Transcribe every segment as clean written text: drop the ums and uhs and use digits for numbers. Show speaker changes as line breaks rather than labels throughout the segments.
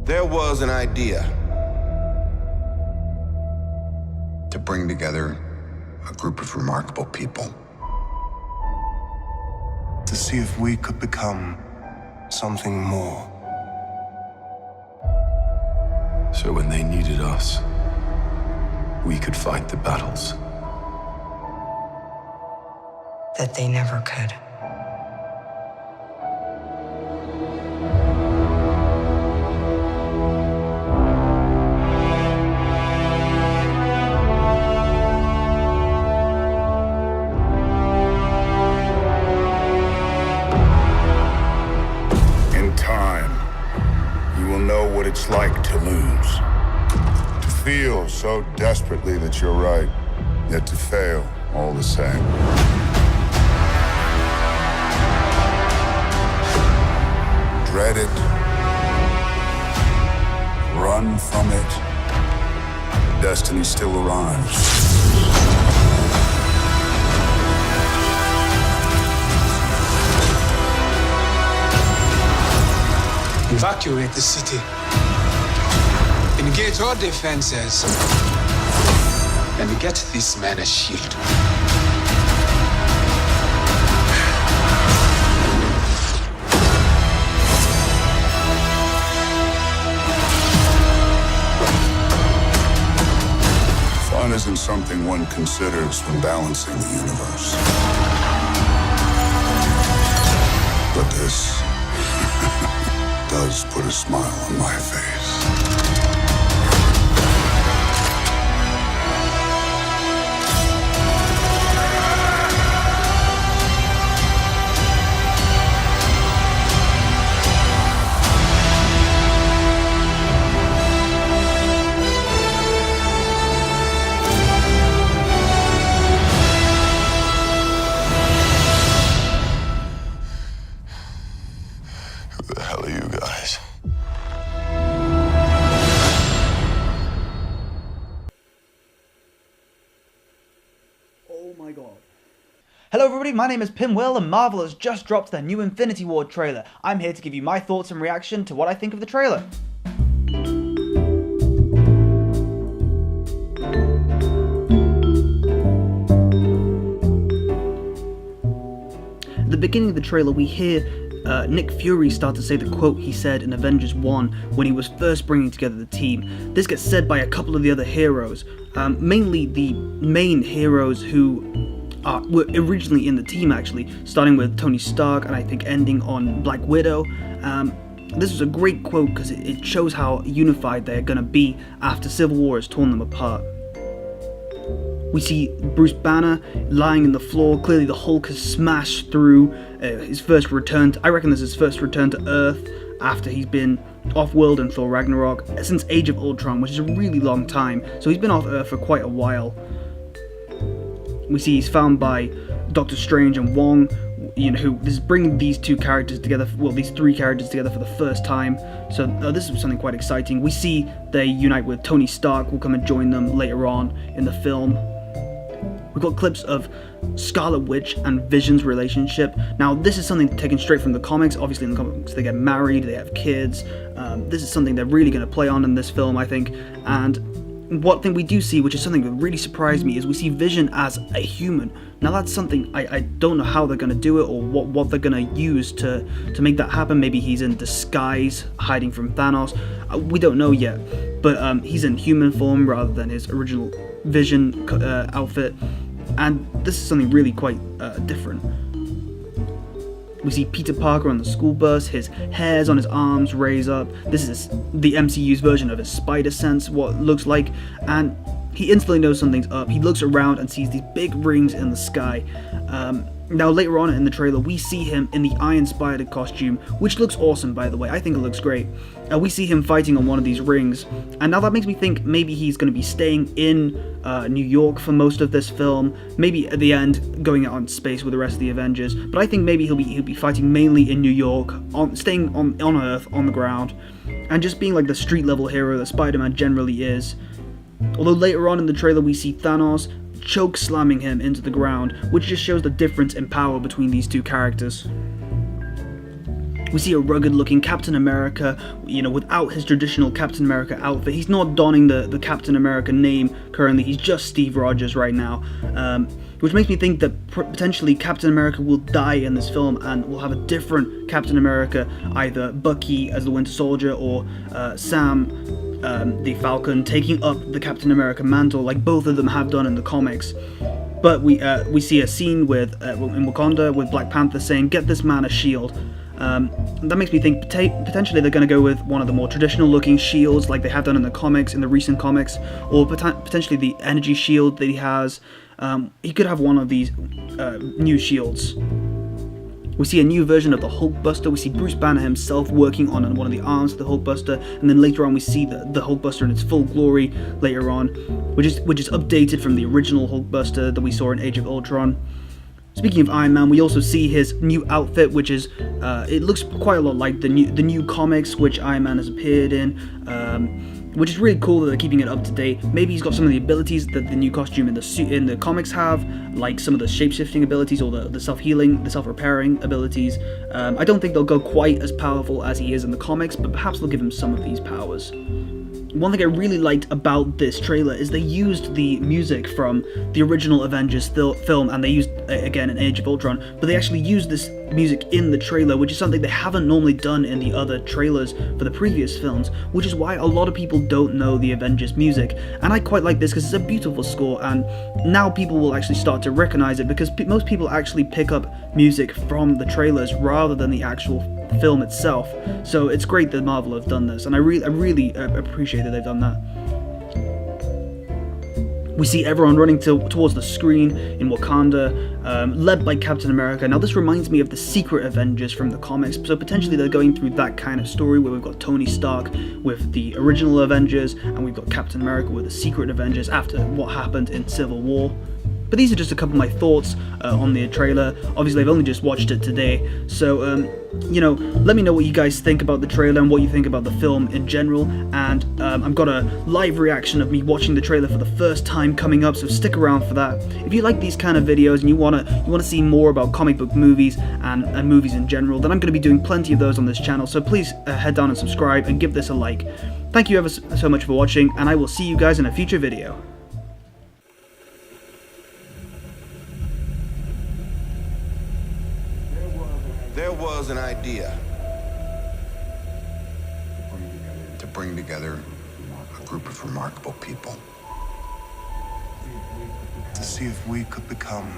There was an idea
to bring together a group of remarkable people.
To see if we could become something more.
So when they needed us, we could fight the battles
that they never could.
In time, you will know what it's like to lose. To feel so desperately that you're right, yet to fail all the same. Dread it, run from it, destiny still arrives.
Evacuate the city. Engage all defenses. And get this man a shield.
Fun isn't something one considers when balancing the universe. But this does put a smile on my face.
Who the hell are you guys?
Oh my god. Hello everybody, my name is Pinwill and Marvel has just dropped their new Infinity War trailer. I'm here to give you my thoughts and reaction to what I think of the trailer. At the beginning of the trailer we hear Nick Fury start to say the quote he said in Avengers 1 when he was first bringing together the team. This gets said by a couple of the other heroes, mainly the main heroes who were originally in the team actually, starting with Tony Stark and I think ending on Black Widow. This was a great quote because it shows how unified they're going to be after Civil War has torn them apart. We see Bruce Banner lying in the floor. Clearly the Hulk has smashed through his first return. I reckon this is his first return to Earth after he's been off-world in Thor Ragnarok since Age of Ultron, which is a really long time. So he's been off Earth for quite a while. We see he's found by Doctor Strange and Wong, who is bringing these two characters together, these three characters together for the first time. So this is something quite exciting. We see they unite with Tony Stark, will come and join them later on in the film. We've got clips of Scarlet Witch and Vision's relationship. Now, this is something taken straight from the comics. Obviously, in the comics, they get married, they have kids. This is something they're really going to play on in this film, I think. And one thing we do see, which is something that really surprised me, is we see Vision as a human. Now, that's something I don't know how they're going to do it or what they're going to use to make that happen. Maybe he's in disguise, hiding from Thanos. We don't know yet. But he's in human form rather than his original Vision outfit. And this is something really quite different. We see Peter Parker on the school bus, his hairs on his arms raise up. This is the MCU's version of his spider sense, what it looks like, and he instantly knows something's up. He looks around and sees these big rings in the sky. Now later on in the trailer we see him in the Iron Spider costume, which looks awesome by the way. I think it looks great. We see him fighting on one of these rings, and now that makes me think maybe he's going to be staying in New York for most of this film, maybe at the end going out on space with the rest of the Avengers, but I think maybe he'll be fighting mainly in New York, staying on Earth, on the ground, and just being like the street level hero that Spider-Man generally is. Although later on in the trailer we see Thanos choke slamming him into the ground, which just shows the difference in power between these two characters. We see a rugged-looking Captain America, without his traditional Captain America outfit. He's not donning the Captain America name currently. He's just Steve Rogers right now, which makes me think that potentially Captain America will die in this film, and we'll have a different Captain America, either Bucky as the Winter Soldier or Sam, the Falcon, taking up the Captain America mantle like both of them have done in the comics. But we see a scene with in Wakanda with Black Panther saying, "Get this man a shield." That makes me think potentially they're going to go with one of the more traditional looking shields like they have done in the comics, in the recent comics, or potentially the energy shield that he has. He could have one of these new shields. We see a new version of the Hulkbuster. We see Bruce Banner himself working on one of the arms of the Hulkbuster, and then later on we see the Hulkbuster in its full glory later on, which is updated from the original Hulkbuster that we saw in Age of Ultron. Speaking of Iron Man, we also see his new outfit, which is it looks quite a lot like the new comics which Iron Man has appeared in, which is really cool that they're keeping it up to date. Maybe he's got some of the abilities that the new costume in the comics have, like some of the shape-shifting abilities or the self-healing, the self-repairing abilities. I don't think they'll go quite as powerful as he is in the comics, but perhaps they'll give him some of these powers. One thing I really liked about this trailer is they used the music from the original Avengers film, and they used again in Age of Ultron, but they actually used this music in the trailer, which is something they haven't normally done in the other trailers for the previous films, which is why a lot of people don't know the Avengers music. And I quite like this because it's a beautiful score, and now people will actually start to recognize it because most people actually pick up music from the trailers rather than the actual film itself. So it's great that Marvel have done this, and I really appreciate that they've done that. We see everyone running towards the screen in Wakanda, led by Captain America. Now this reminds me of the Secret Avengers from the comics, so potentially they're going through that kind of story where we've got Tony Stark with the original Avengers, and we've got Captain America with the Secret Avengers after what happened in Civil War. But these are just a couple of my thoughts on the trailer. Obviously, I've only just watched it today, so let me know what you guys think about the trailer and what you think about the film in general. And I've got a live reaction of me watching the trailer for the first time coming up, so stick around for that. If you like these kind of videos and you wanna see more about comic book movies and movies in general, then I'm going to be doing plenty of those on this channel. So please head down and subscribe and give this a like. Thank you ever so much for watching, and I will see you guys in a future video.
There was an idea to bring together a group of remarkable people. To see if we could become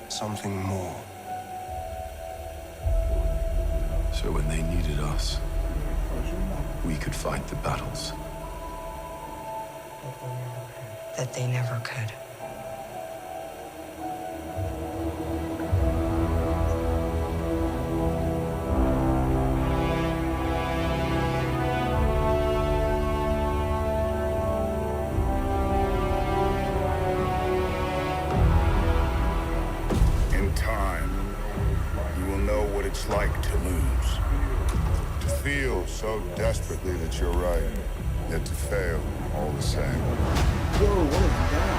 something more.
So when they needed us, we could fight the battles.
That they never could.
It's like to lose, to feel so desperately that you're right, yet to fail all the same.
Whoa, what is that?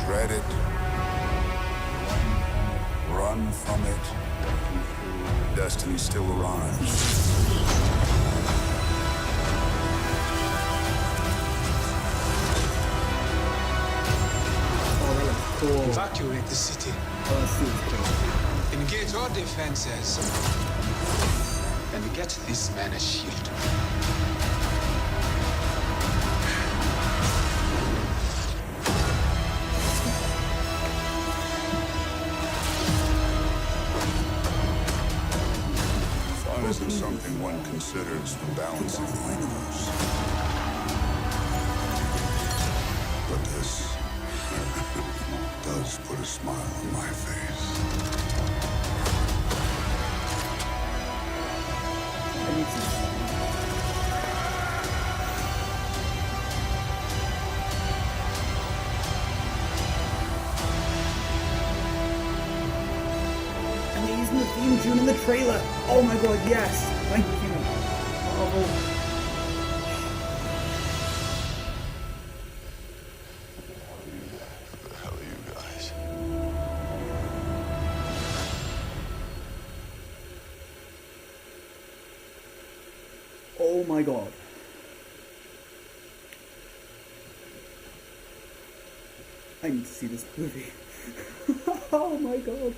Dread it, run from it. Destiny still arrives.
Cool.
Evacuate the city. Engage all defenses. And get this man a shield.
Fun isn't something one considers when balancing the universe. But this does put a smile on my face.
And they're using the theme tune in the trailer. Oh my god, yes! Thank you. Oh. Oh my god. I need to see this movie. Oh my god.